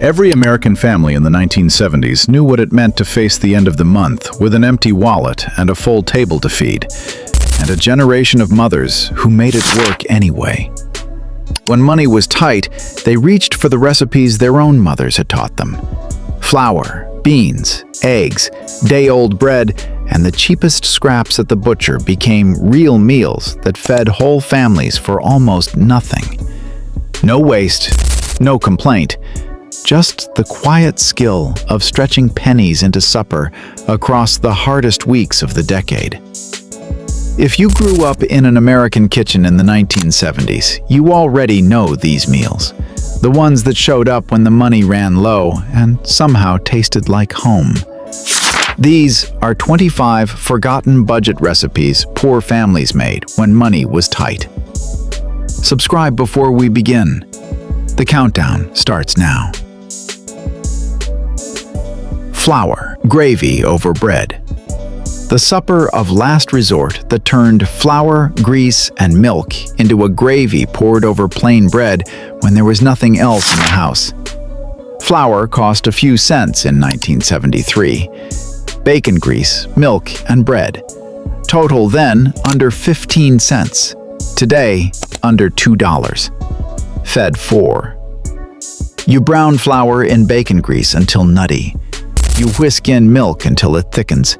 Every American family in the 1970s knew what it meant to face the end of the month with an empty wallet and a full table to feed, and a generation of mothers who made it work anyway. When money was tight, they reached for the recipes their own mothers had taught them. Flour, beans, eggs, day-old bread, and the cheapest scraps at the butcher became real meals that fed whole families for almost nothing. No waste, no complaint, just the quiet skill of stretching pennies into supper across the hardest weeks of the decade. If you grew up in an American kitchen in the 1970s, you already know these meals. The ones that showed up when the money ran low and somehow tasted like home. These are 25 forgotten budget recipes poor families made when money was tight. Subscribe before we begin. The countdown starts now. Flour, gravy over bread. The supper of last resort that turned flour, grease, and milk into a gravy poured over plain bread when there was nothing else in the house. Flour cost a few cents in 1973. Bacon grease, milk, and bread. Total then under 15 cents. Today, under $2. Fed 4. You brown flour in bacon grease until nutty. You whisk in milk until it thickens.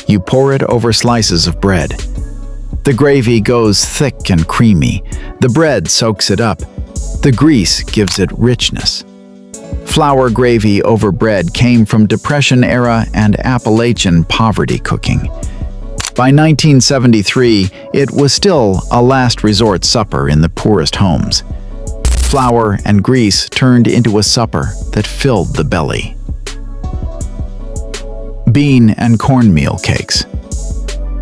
You pour it over slices of bread. The gravy goes thick and creamy. The bread soaks it up. The grease gives it richness. Flour gravy over bread came from Depression-era and Appalachian poverty cooking. By 1973, it was still a last resort supper in the poorest homes. Flour and grease turned into a supper that filled the belly. Bean and cornmeal cakes.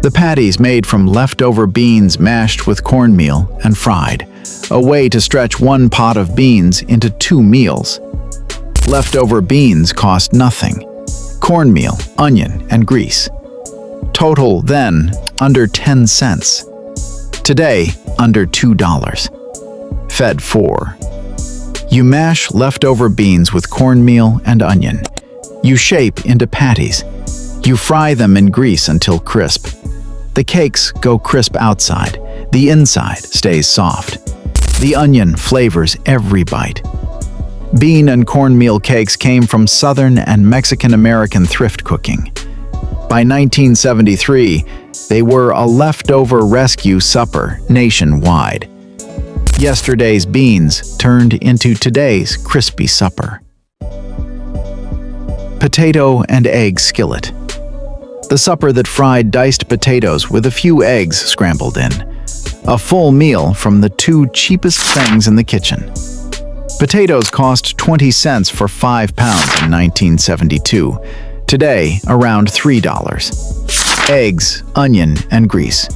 The patties made from leftover beans mashed with cornmeal and fried, a way to stretch one pot of beans into 2 meals. Leftover beans cost nothing. Cornmeal, onion, and grease. Total then under 10 cents. Today under $2. Fed 4. You mash leftover beans with cornmeal and onion. You shape into patties. You fry them in grease until crisp. The cakes go crisp outside. The inside stays soft. The onion flavors every bite. Bean and cornmeal cakes came from Southern and Mexican-American thrift cooking. By 1973, they were a leftover rescue supper nationwide. Yesterday's beans turned into today's crispy supper. Potato and egg skillet. The supper that fried diced potatoes with a few eggs scrambled in. A full meal from the 2 cheapest things in the kitchen. Potatoes cost 20 cents for 5 pounds in 1972. Today, around $3. Eggs, onion, and grease.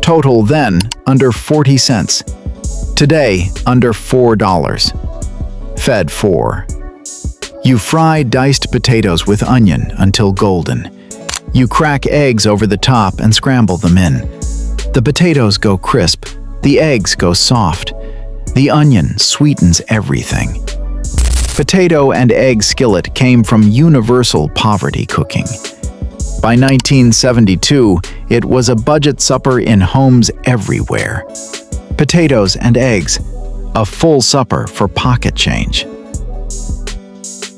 Total then under 40 cents. Today, under $4. Fed 4. You fry diced potatoes with onion until golden. You crack eggs over the top and scramble them in. The potatoes go crisp. The eggs go soft. The onion sweetens everything. Potato and egg skillet came from universal poverty cooking. By 1972, it was a budget supper in homes everywhere. Potatoes and eggs, a full supper for pocket change.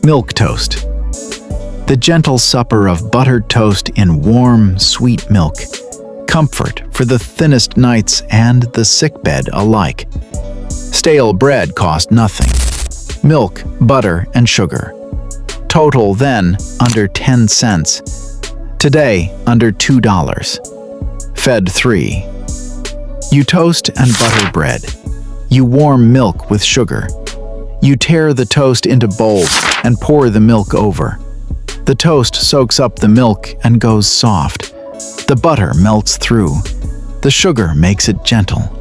Milk toast. The gentle supper of buttered toast in warm, sweet milk. Comfort for the thinnest nights and the sickbed alike. Stale bread cost nothing. Milk, butter, and sugar. Total then under 10 cents. Today under $2. Fed 3. You toast and butter bread. You warm milk with sugar. You tear the toast into bowls and pour the milk over. The toast soaks up the milk and goes soft. The butter melts through. The sugar makes it gentle.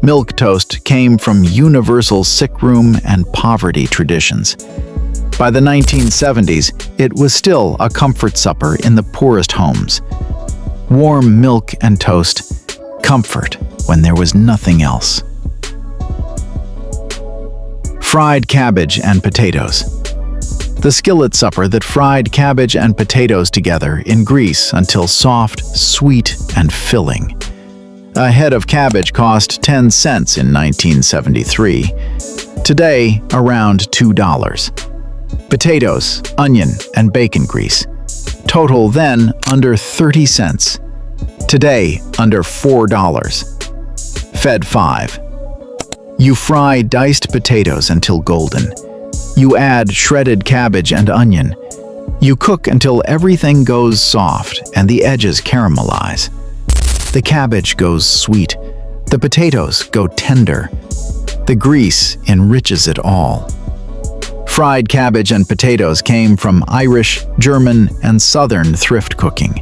Milk toast came from universal sickroom and poverty traditions. By the 1970s, it was still a comfort supper in the poorest homes. Warm milk and toast, comfort when there was nothing else. Fried cabbage and potatoes. The skillet supper that fried cabbage and potatoes together in grease until soft, sweet, and filling. A head of cabbage cost 10 cents in 1973. Today, around $2. Potatoes, onion, and bacon grease. Total then under 30 cents. Today, under $4. Fed 5. You fry diced potatoes until golden. You add shredded cabbage and onion. You cook until everything goes soft and the edges caramelize. The cabbage goes sweet. The potatoes go tender. The grease enriches it all. Fried cabbage and potatoes came from Irish, German, and Southern thrift cooking.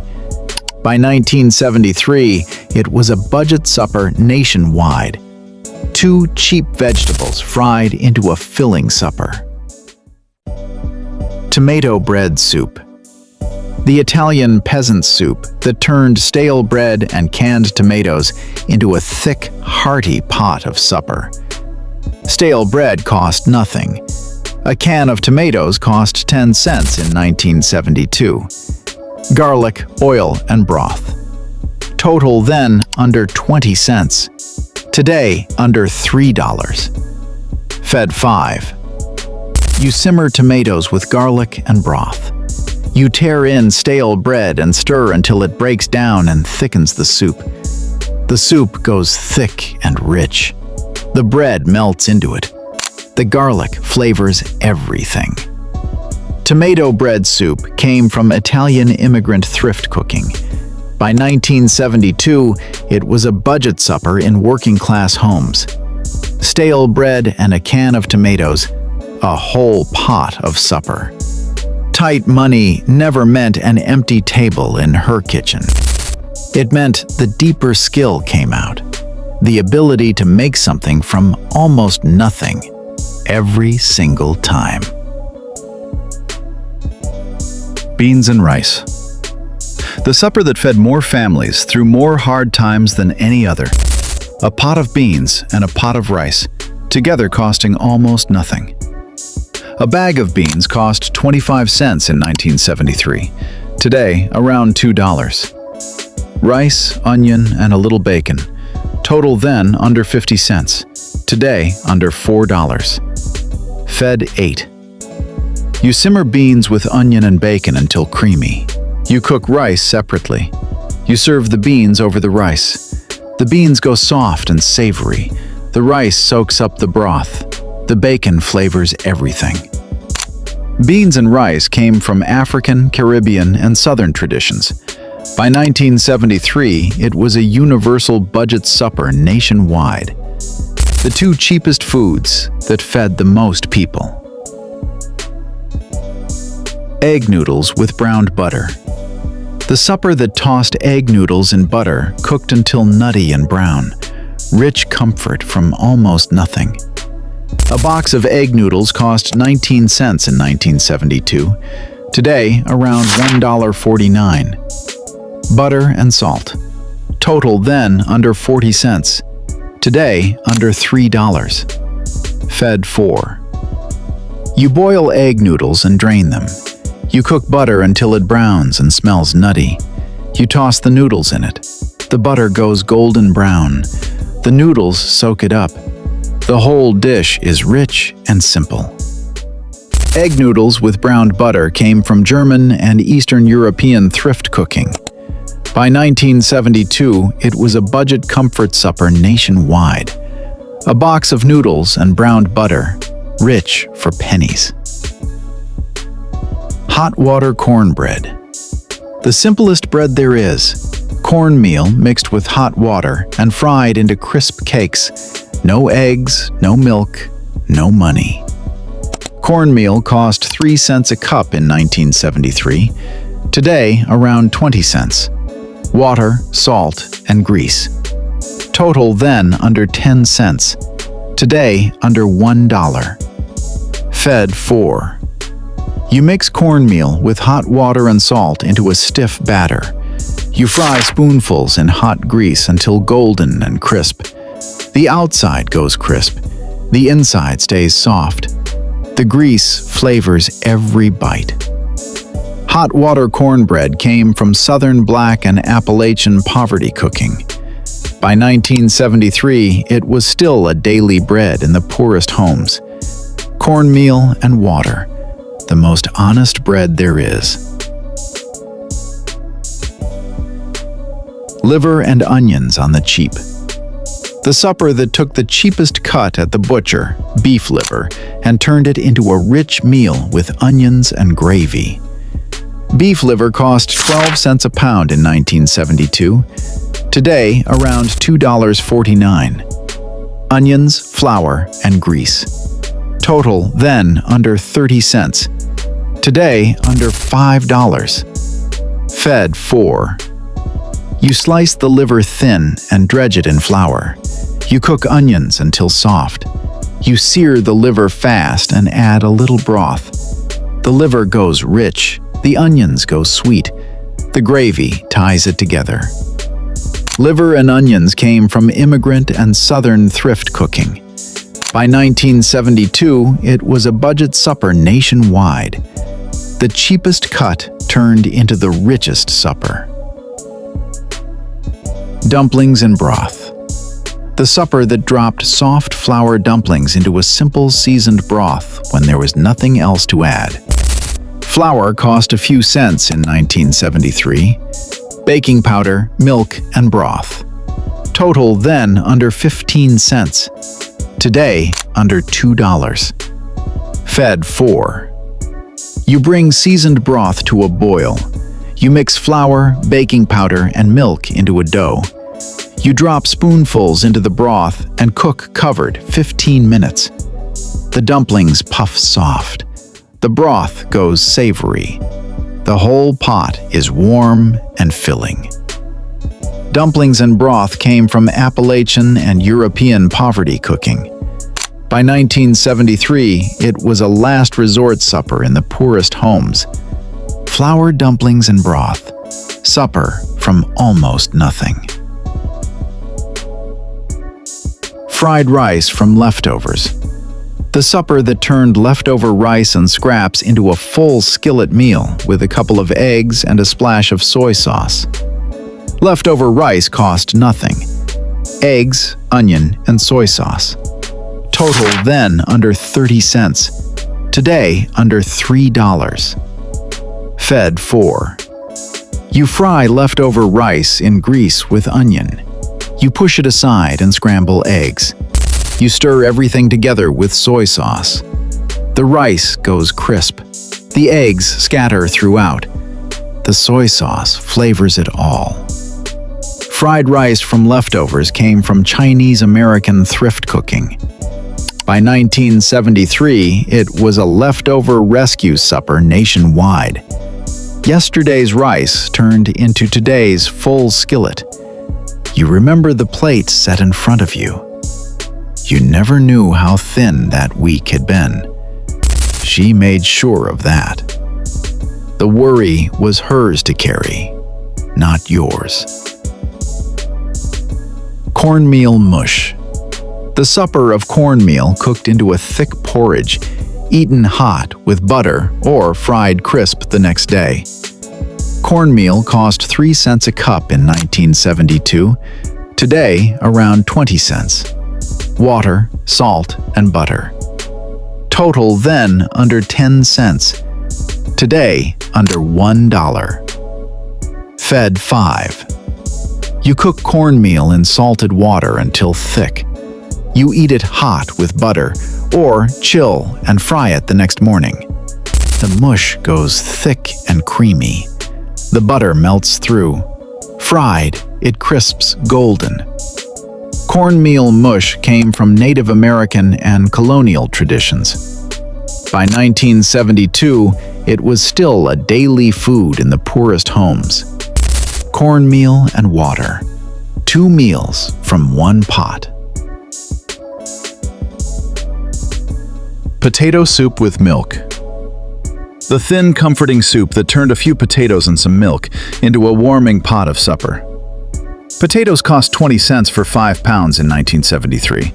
By 1973, it was a budget supper nationwide. 2 cheap vegetables fried into a filling supper. Tomato bread soup. The Italian peasant soup that turned stale bread and canned tomatoes into a thick, hearty pot of supper. Stale bread cost nothing. A can of tomatoes cost 10 cents in 1972. Garlic, oil, and broth. Total then under 20 cents. Today under $3. Fed 5. You simmer tomatoes with garlic and broth. You tear in stale bread and stir until it breaks down and thickens the soup. The soup goes thick and rich. The bread melts into it. The garlic flavors everything. Tomato bread soup came from Italian immigrant thrift cooking. By 1972, it was a budget supper in working-class homes. Stale bread and a can of tomatoes, a whole pot of supper. Tight money never meant an empty table in her kitchen. It meant the deeper skill came out, the ability to make something from almost nothing, every single time. Beans and rice. The supper that fed more families through more hard times than any other. A pot of beans and a pot of rice, together costing almost nothing. A bag of beans cost 25 cents in 1973. Today, around $2. Rice, onion, and a little bacon. Total then under 50 cents. Today, under $4. Fed 8. You simmer beans with onion and bacon until creamy. You cook rice separately. You serve the beans over the rice. The beans go soft and savory. The rice soaks up the broth. The bacon flavors everything. Beans and rice came from African, Caribbean, and Southern traditions. By 1973, it was a universal budget supper nationwide. The 2 cheapest foods that fed the most people. Egg noodles with browned butter. The supper that tossed egg noodles in butter, cooked until nutty and brown. Rich comfort from almost nothing. A box of egg noodles cost 19 cents in 1972. Today, around $1.49. Butter and salt. Total then under 40 cents. Today, under $3. Fed 4. You boil egg noodles and drain them. You cook butter until it browns and smells nutty. You toss the noodles in it. The butter goes golden brown. The noodles soak it up. The whole dish is rich and simple. Egg noodles with browned butter came from German and Eastern European thrift cooking. By 1972, it was a budget comfort supper nationwide. A box of noodles and browned butter, rich for pennies. Hot water cornbread. The simplest bread there is. Cornmeal mixed with hot water and fried into crisp cakes. No eggs, no milk, no money. Cornmeal cost 3 cents a cup in 1973. Today, around 20 cents. Water, salt, and grease. Total then under 10 cents. Today, under $1. Fed 4. You mix cornmeal with hot water and salt into a stiff batter. You fry spoonfuls in hot grease until golden and crisp. The outside goes crisp. The inside stays soft. The grease flavors every bite. Hot water cornbread came from Southern Black and Appalachian poverty cooking. By 1973, it was still a daily bread in the poorest homes. Cornmeal and water, the most honest bread there is. Liver and onions on the cheap. The supper that took the cheapest cut at the butcher, beef liver, and turned it into a rich meal with onions and gravy. Beef liver cost 12 cents a pound in 1972. Today, around $2.49. Onions, flour, and grease. Total, then, under 30 cents. Today, under $5. Fed 4. You slice the liver thin and dredge it in flour. You cook onions until soft. You sear the liver fast and add a little broth. The liver goes rich, the onions go sweet. The gravy ties it together. Liver and onions came from immigrant and Southern thrift cooking. By 1972, it was a budget supper nationwide. The cheapest cut turned into the richest supper. Dumplings and broth. The supper that dropped soft flour dumplings into a simple seasoned broth when there was nothing else to add. Flour cost a few cents in 1973. Baking powder, milk, and broth. Total then under 15 cents. Today, under $2. Fed 4. You bring seasoned broth to a boil. You mix flour, baking powder, and milk into a dough. You drop spoonfuls into the broth and cook covered 15 minutes. The dumplings puff soft. The broth goes savory. The whole pot is warm and filling. Dumplings and broth came from Appalachian and European poverty cooking. By 1973, it was a last resort supper in the poorest homes. Flour dumplings and broth. Supper from almost nothing. Fried rice from leftovers. The supper that turned leftover rice and scraps into a full skillet meal with a couple of eggs and a splash of soy sauce. Leftover rice cost nothing. Eggs, onion, and soy sauce. Total then under 30 cents. Today under $3. Fed 4. You fry leftover rice in grease with onion. You push it aside and scramble eggs. You stir everything together with soy sauce. The rice goes crisp. The eggs scatter throughout. The soy sauce flavors it all. Fried rice from leftovers came from Chinese-American thrift cooking. By 1973, it was a leftover rescue supper nationwide. Yesterday's rice turned into today's full skillet. You remember the plate set in front of you. You never knew how thin that week had been. She made sure of that. The worry was hers to carry, not yours. Cornmeal mush. The supper of cornmeal cooked into a thick porridge, eaten hot with butter or fried crisp the next day. Cornmeal cost 3 cents a cup in 1972. Today, around 20 cents. Water, salt, and butter. Total then under 10 cents. Today, under $1. Fed 5. You cook cornmeal in salted water until thick. You eat it hot with butter, or chill and fry it the next morning. The mush goes thick and creamy. The butter melts through. Fried, it crisps golden. Cornmeal mush came from Native American and colonial traditions. By 1972, it was still a daily food in the poorest homes. Cornmeal and water. 2 meals from one pot. Potato soup with milk. The thin, comforting soup that turned a few potatoes and some milk into a warming pot of supper. Potatoes cost 20 cents for 5 pounds in 1973.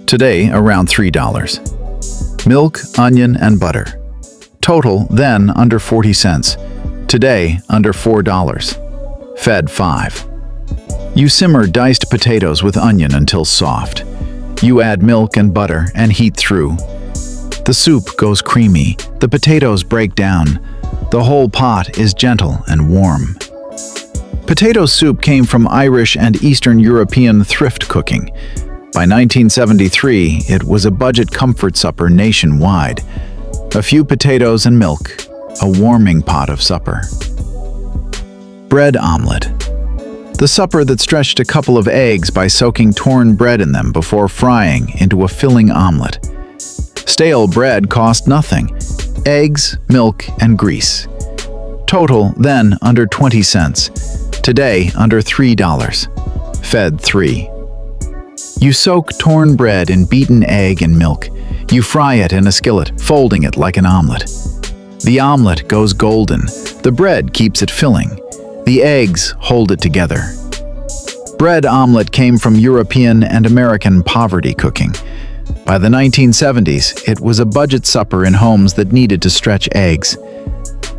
Today, around $3. Milk, onion, and butter. Total, then, under 40 cents. Today, under $4. Fed 5. You simmer diced potatoes with onion until soft. You add milk and butter and heat through. The soup goes creamy, the potatoes break down. The whole pot is gentle and warm. Potato soup came from Irish and Eastern European thrift cooking. By 1973, it was a budget comfort supper nationwide. A few potatoes and milk, a warming pot of supper. Bread omelet. The supper that stretched a couple of eggs by soaking torn bread in them before frying into a filling omelet. Stale bread cost nothing. Eggs, milk, and grease. Total, then, under 20 cents. Today, under $3. Fed 3. You soak torn bread in beaten egg and milk. You fry it in a skillet, folding it like an omelet. The omelet goes golden. The bread keeps it filling. The eggs hold it together. Bread omelet came from European and American poverty cooking. By the 1970s, it was a budget supper in homes that needed to stretch eggs.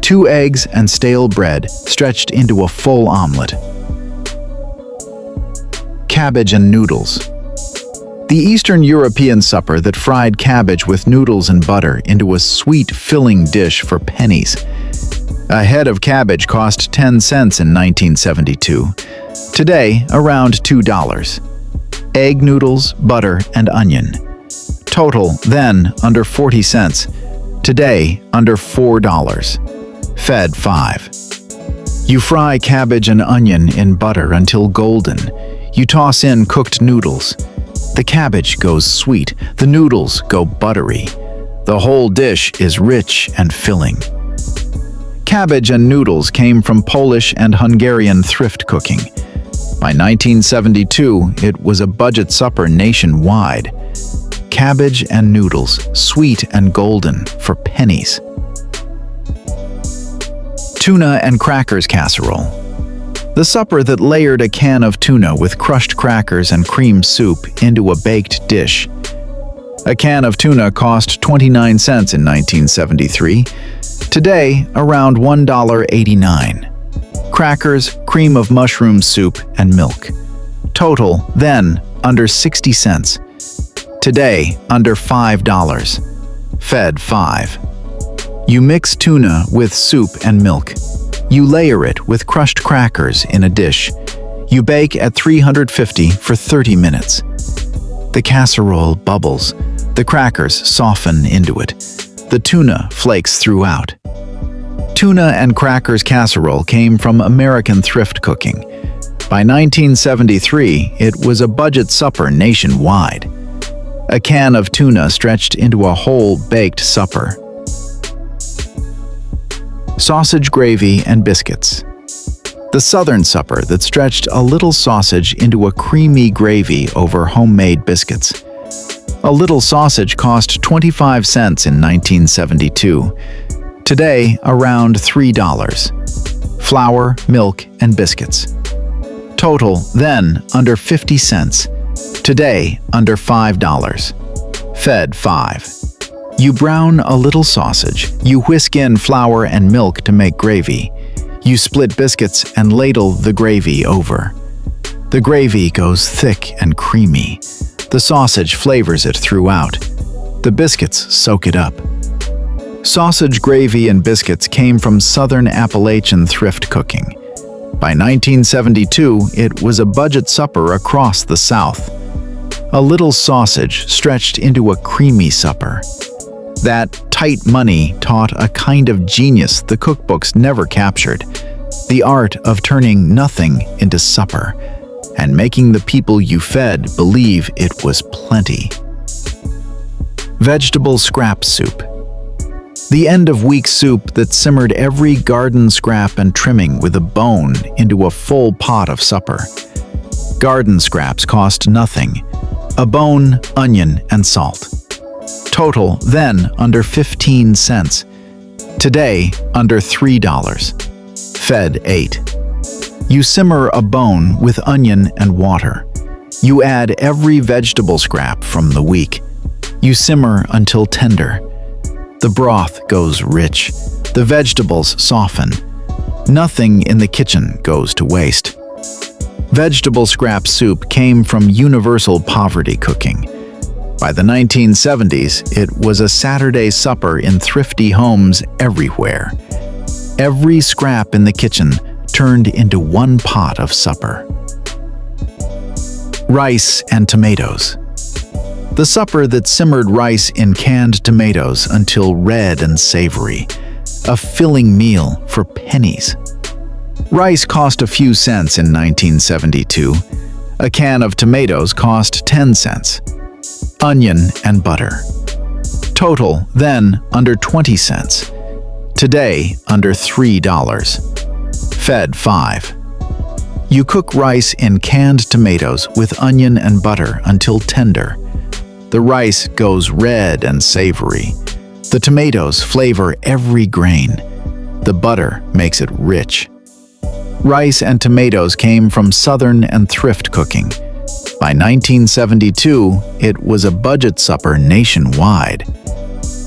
2 eggs and stale bread stretched into a full omelet. Cabbage and noodles. The Eastern European supper that fried cabbage with noodles and butter into a sweet, filling dish for pennies. A head of cabbage cost 10 cents in 1972. Today, around $2. Egg noodles, butter, and onion. Total, then, under 40 cents. Today, under $4. Fed 5. You fry cabbage and onion in butter until golden. You toss in cooked noodles. The cabbage goes sweet, the noodles go buttery. The whole dish is rich and filling. Cabbage and noodles came from Polish and Hungarian thrift cooking. By 1972, it was a budget supper nationwide. Cabbage and noodles, sweet and golden, for pennies. Tuna and crackers casserole. The supper that layered a can of tuna with crushed crackers and cream soup into a baked dish. A can of tuna cost 29 cents in 1973. Today, around $1.89. Crackers, cream of mushroom soup, and milk. Total, then, under 60 cents. Today, under $5. Fed 5. You mix tuna with soup and milk. You layer it with crushed crackers in a dish. You bake at 350 for 30 minutes. The casserole bubbles. The crackers soften into it. The tuna flakes throughout. Tuna and crackers casserole came from American thrift cooking. By 1973, it was a budget supper nationwide. A can of tuna stretched into a whole baked supper. Sausage gravy and biscuits. The Southern supper that stretched a little sausage into a creamy gravy over homemade biscuits. A little sausage cost 25 cents in 1972. Today, around $3. Flour, milk, and biscuits. Total, then, under 50 cents. Today, under $5. Fed 5. You brown a little sausage. You whisk in flour and milk to make gravy. You split biscuits and ladle the gravy over. The gravy goes thick and creamy. The sausage flavors it throughout. The biscuits soak it up. Sausage gravy and biscuits came from Southern Appalachian thrift cooking. By 1972, it was a budget supper across the South. A little sausage stretched into a creamy supper. That tight money taught a kind of genius the cookbooks never captured, the art of turning nothing into supper, and making the people you fed believe it was plenty. Vegetable scrap soup. The end-of-week soup that simmered every garden scrap and trimming with a bone into a full pot of supper. Garden scraps cost nothing. A bone, onion, and salt. Total, then, under 15 cents. Today, under $3. Fed 8. You simmer a bone with onion and water. You add every vegetable scrap from the week. You simmer until tender. The broth goes rich. The vegetables soften. Nothing in the kitchen goes to waste. Vegetable scrap soup came from universal poverty cooking. By the 1970s, it was a Saturday supper in thrifty homes everywhere. Every scrap in the kitchen turned into one pot of supper. Rice and tomatoes. The supper that simmered rice in canned tomatoes until red and savory. A filling meal for pennies. Rice cost a few cents in 1972. A can of tomatoes cost 10 cents. Onion and butter. Total, then, under 20 cents. Today, under $3. Fed 5. You cook rice in canned tomatoes with onion and butter until tender. The rice goes red and savory. The tomatoes flavor every grain. The butter makes it rich. Rice and tomatoes came from Southern and thrift cooking. By 1972, it was a budget supper nationwide.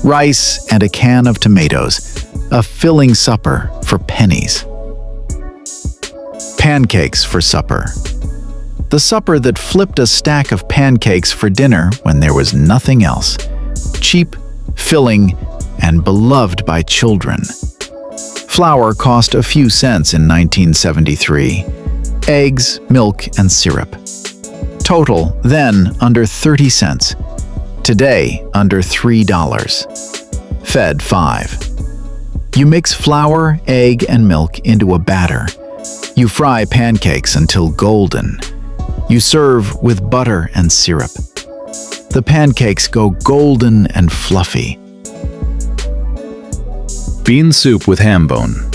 Rice and a can of tomatoes, a filling supper for pennies. Pancakes for supper. The supper that flipped a stack of pancakes for dinner when there was nothing else. Cheap, filling, and beloved by children. Flour cost a few cents in 1973. Eggs, milk, and syrup. Total, then, under 30 cents. Today, under $3. Fed 5. You mix flour, egg, and milk into a batter. You fry pancakes until golden. You serve with butter and syrup. The pancakes go golden and fluffy. Bean soup with ham bone.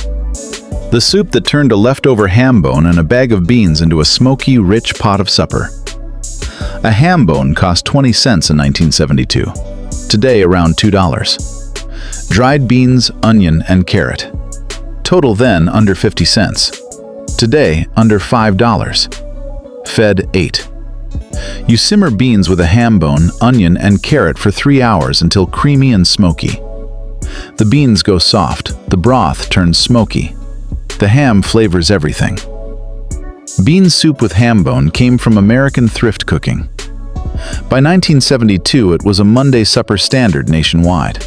The soup that turned a leftover ham bone and a bag of beans into a smoky, rich pot of supper. A ham bone cost 20 cents in 1972. Today, around $2. Dried beans, onion, and carrot. Total then under 50 cents. Today, under $5. Fed 8. You simmer beans with a ham bone, onion, and carrot for 3 hours until creamy and smoky. The beans go soft, the broth turns smoky. The ham flavors everything. Bean soup with ham bone came from American thrift cooking. By 1972, it was a Monday supper standard nationwide.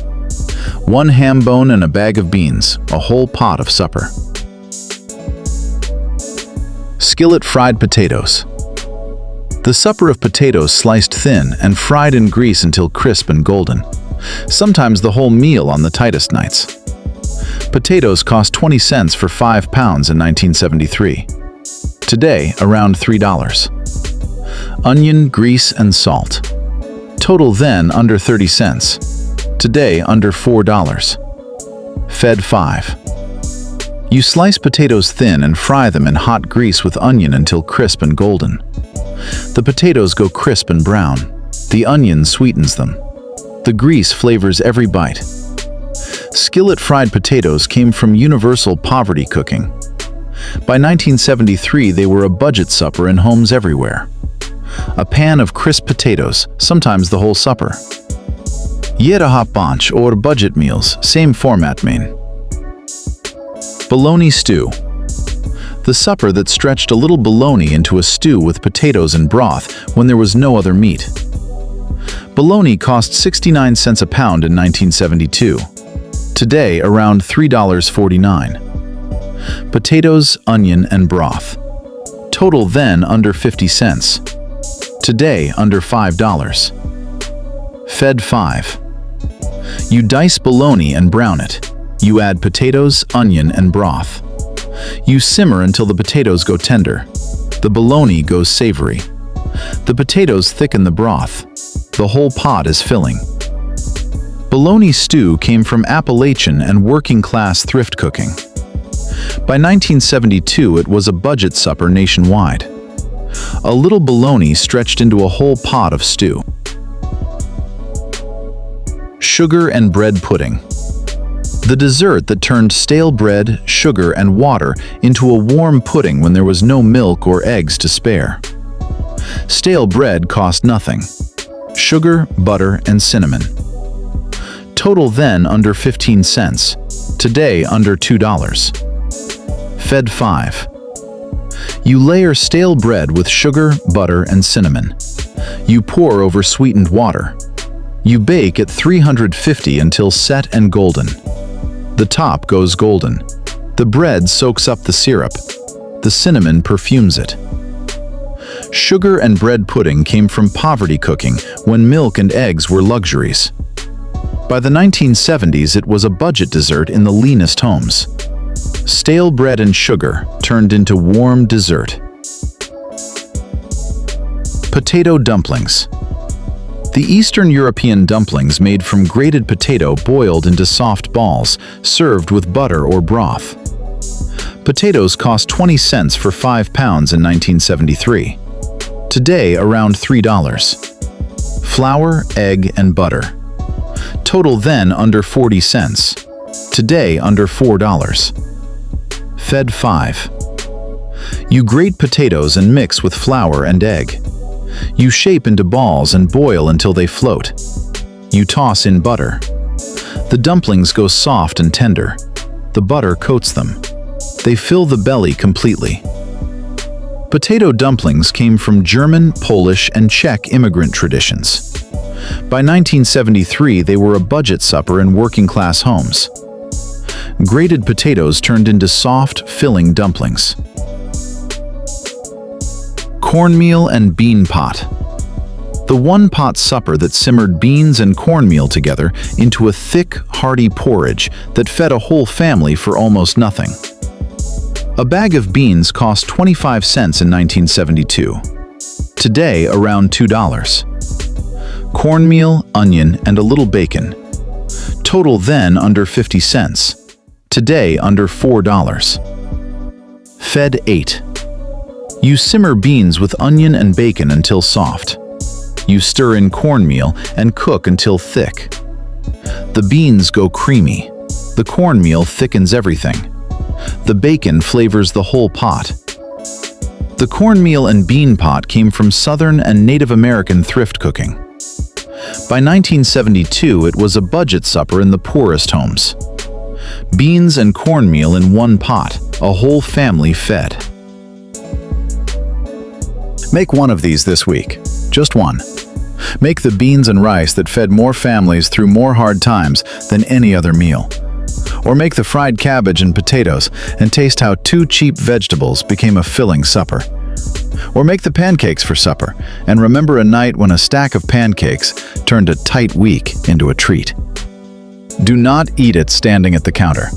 1 ham bone and a bag of beans, a whole pot of supper. Skillet fried potatoes. The supper of potatoes sliced thin and fried in grease until crisp and golden. Sometimes the whole meal on the tightest nights. Potatoes cost 20 cents for 5 pounds in 1973. Today, around $3. Onion, grease, and salt. Total then under 30 cents. Today, under $4. Fed 5. You slice potatoes thin and fry them in hot grease with onion until crisp and golden. The potatoes go crisp and brown. The onion sweetens them. The grease flavors every bite. Skillet fried potatoes came from universal poverty cooking. By 1973, they were a budget supper in homes everywhere. A pan of crisp potatoes, sometimes the whole supper. Yedahop bunch or budget meals, same format main. Bologna stew. The supper that stretched a little bologna into a stew with potatoes and broth when there was no other meat. Bologna cost 69 cents a pound in 1972. Today, around $3.49. Potatoes, onion, and broth. Total then under 50 cents. Today, under $5. Fed 5. You dice bologna and brown it. You add potatoes, onion, and broth. You simmer until the potatoes go tender. The bologna goes savory. The potatoes thicken the broth. The whole pot is filling. Bologna stew came from Appalachian and working-class thrift cooking. By 1972, it was a budget supper nationwide. A little bologna stretched into a whole pot of stew. Sugar and bread pudding. The dessert that turned stale bread, sugar, and water into a warm pudding when there was no milk or eggs to spare. Stale bread cost nothing. sugar, butter, and cinnamon. Total then under 15 cents. Today under $2. Fed 5. You layer stale bread with sugar, butter, and cinnamon. You pour over sweetened water. You bake at 350 until set and golden. The top goes golden. The bread soaks up the syrup. The cinnamon perfumes it. Sugar and bread pudding came from poverty cooking when milk and eggs were luxuries. By the 1970s, it was a budget dessert in the leanest homes. Stale bread and sugar turned into warm dessert. Potato dumplings. The Eastern European dumplings made from grated potato boiled into soft balls, served with butter or broth. Potatoes cost 20 cents for 5 pounds in 1973. Today, around $3. Flour, egg, and butter. Total then under 40 cents. Today, under $4. Fed 5. You grate potatoes and mix with flour and egg. You shape into balls and boil until they float. You toss in butter. The dumplings go soft and tender. The butter coats them. They fill the belly completely. Potato dumplings came from German, Polish, and Czech immigrant traditions. By 1973, they were a budget supper in working-class homes. Grated potatoes turned into soft, filling dumplings. Cornmeal and bean pot. The one-pot supper that simmered beans and cornmeal together into a thick, hearty porridge that fed a whole family for almost nothing. A bag of beans cost 25 cents in 1972. Today, around $2. Cornmeal, onion, and a little bacon. Total then under 50 cents. Today, under $4. Fed 8. You simmer beans with onion and bacon until soft. You stir in cornmeal and cook until thick. The beans go creamy. The cornmeal thickens everything. The bacon flavors the whole pot. The cornmeal and bean pot came from Southern and Native American thrift cooking. By 1972, it was a budget supper in the poorest homes. Beans and cornmeal in one pot, a whole family fed. Make one of these this week. Just one. Make the beans and rice that fed more families through more hard times than any other meal. Or make the fried cabbage and potatoes and taste how 2 cheap vegetables became a filling supper. Or make the pancakes for supper and remember a night when a stack of pancakes turned a tight week into a treat. Do not eat it standing at the counter.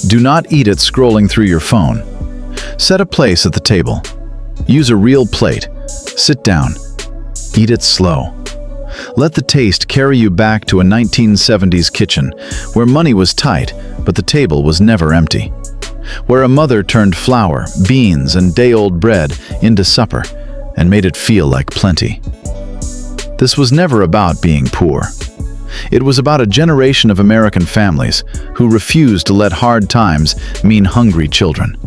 Do not eat it scrolling through your phone. Set a place at the table. Use a real plate. Sit down. Eat it slow. Let the taste carry you back to a 1970s kitchen where money was tight, but the table was never empty. Where a mother turned flour, beans, and day-old bread into supper and made it feel like plenty. This was never about being poor. It was about a generation of American families who refused to let hard times mean hungry children,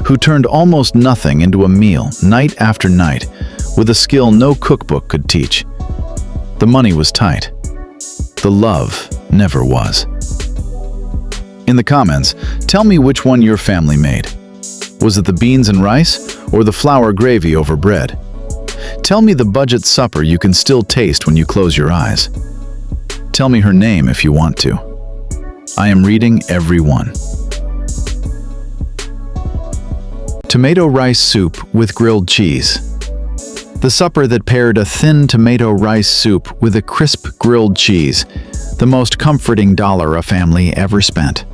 who turned almost nothing into a meal night after night with a skill no cookbook could teach. The money was tight. The love never was. In the comments, tell me which one your family made. Was it the beans and rice or the flour gravy over bread? Tell me the budget supper you can still taste when you close your eyes. Tell me her name if you want to. I am reading every one. Tomato rice soup with grilled cheese. The supper that paired a thin tomato rice soup with a crisp grilled cheese, the most comforting dollar a family ever spent.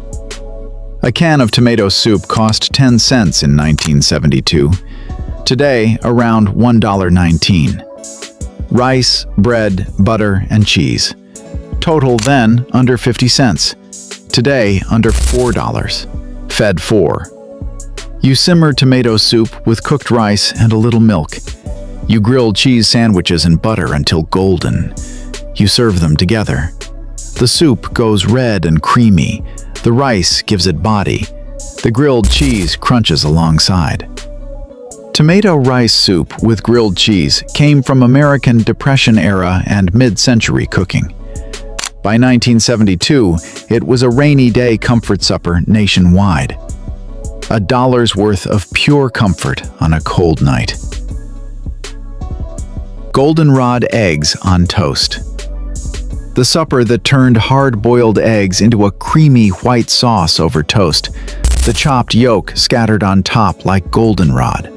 A can of tomato soup cost 10 cents in 1972. Today, around $1.19. Rice, bread, butter, and cheese. Total then under 50 cents. Today, under $4. Fed 4. You simmer tomato soup with cooked rice and a little milk. You grill cheese sandwiches in butter until golden. You serve them together. The soup goes red and creamy. The rice gives it body. The grilled cheese crunches alongside. Tomato rice soup with grilled cheese came from American Depression-era and mid-century cooking. By 1972, it was a rainy day comfort supper nationwide. $1's worth of pure comfort on a cold night. Goldenrod eggs on toast. The supper that turned hard-boiled eggs into a creamy white sauce over toast, the chopped yolk scattered on top like goldenrod.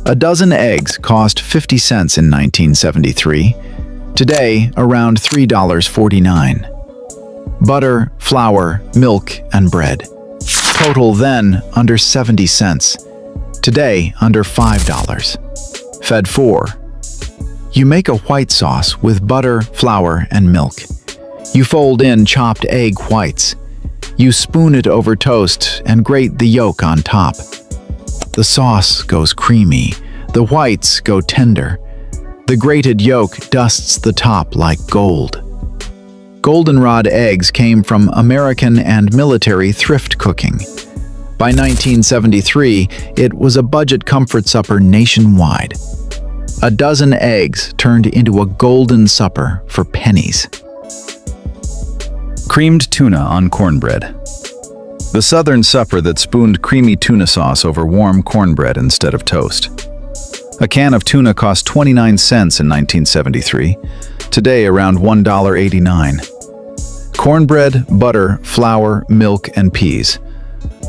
A dozen eggs cost 50 cents in 1973. Today, around $3.49. Butter, flour, milk, and bread. Total then, under 70 cents. Today, under $5. Fed 4. You make a white sauce with butter, flour, and milk. You fold in chopped egg whites. You spoon it over toast and grate the yolk on top. The sauce goes creamy. The whites go tender. The grated yolk dusts the top like gold. Goldenrod eggs came from American and military thrift cooking. By 1973, it was a budget comfort supper nationwide. A dozen eggs turned into a golden supper for pennies. Creamed tuna on cornbread. The southern supper that spooned creamy tuna sauce over warm cornbread instead of toast. A can of tuna cost 29 cents in 1973. Today, around $1.89. Cornbread, butter, flour, milk, and peas.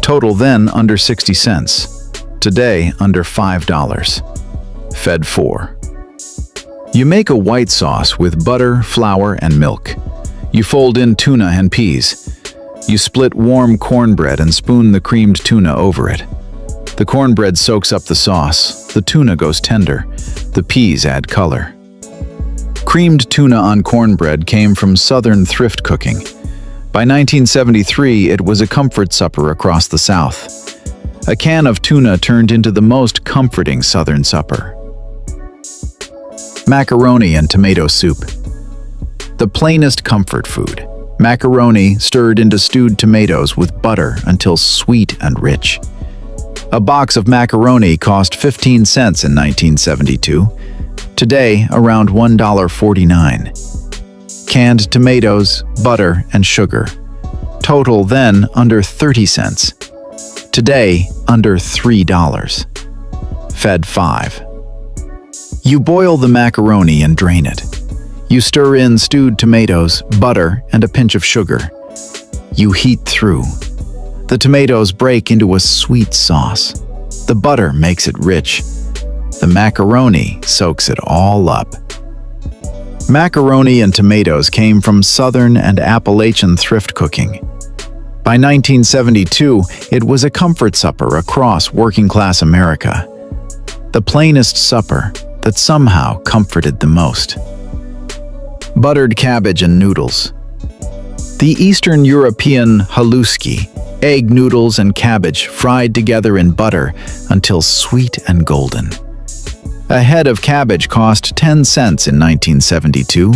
Total then under 60 cents. Today, under $5. Fed 4. You make a white sauce with butter, flour, and milk. You fold in tuna and peas. You split warm cornbread and spoon the creamed tuna over it. The cornbread soaks up the sauce, the tuna goes tender, the peas add color. Creamed tuna on cornbread came from Southern thrift cooking. By 1973, it was a comfort supper across the South. A can of tuna turned into the most comforting Southern supper. Macaroni and tomato soup. The plainest comfort food. Macaroni stirred into stewed tomatoes with butter until sweet and rich. A box of macaroni cost 15 cents in 1972. Today, around $1.49. Canned tomatoes, butter, and sugar. Total then under 30 cents. Today, under $3. Fed 5. You boil the macaroni and drain it. You stir in stewed tomatoes, butter, and a pinch of sugar. You heat through. The tomatoes break into a sweet sauce. The butter makes it rich. The macaroni soaks it all up. Macaroni and tomatoes came from Southern and Appalachian thrift cooking. By 1972, it was a comfort supper across working-class America. The plainest supper that somehow comforted the most. Buttered cabbage and noodles. The Eastern European haluski, egg noodles and cabbage fried together in butter until sweet and golden. A head of cabbage cost 10 cents in 1972.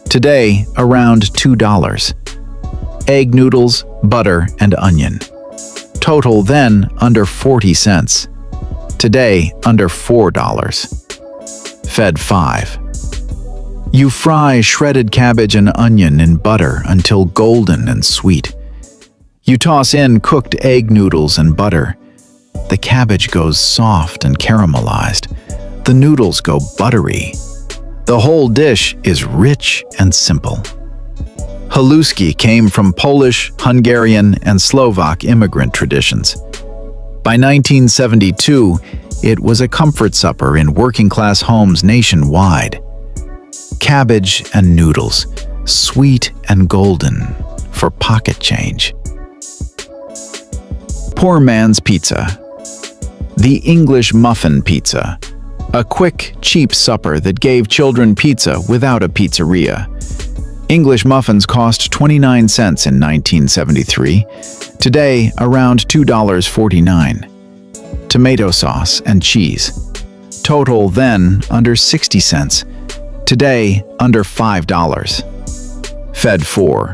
Today, around $2. Egg noodles, butter, and onion. Total then under 40 cents. Today, under $4. Fed 5. You fry shredded cabbage and onion in butter until golden and sweet. You toss in cooked egg noodles and butter. The cabbage goes soft and caramelized. The noodles go buttery. The whole dish is rich and simple. Haluski came from Polish, Hungarian, and Slovak immigrant traditions. By 1972, it was a comfort supper in working-class homes nationwide. Cabbage and noodles, sweet and golden, for pocket change. Poor man's pizza. The English muffin pizza. A quick, cheap supper that gave children pizza without a pizzeria. English muffins cost 29 cents in 1973. Today, around $2.49. Tomato sauce and cheese. Total then under 60 cents. Today, under $5. Fed 4.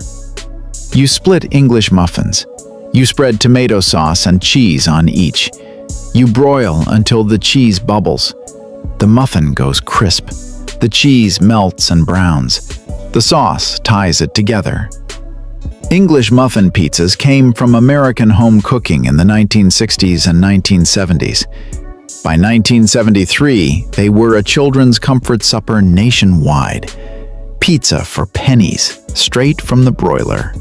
You split English muffins. You spread tomato sauce and cheese on each. You broil until the cheese bubbles. The muffin goes crisp. The cheese melts and browns. The sauce ties it together. English muffin pizzas came from American home cooking in the 1960s and 1970s. By 1973, they were a children's comfort supper nationwide. Pizza for pennies, straight from the broiler.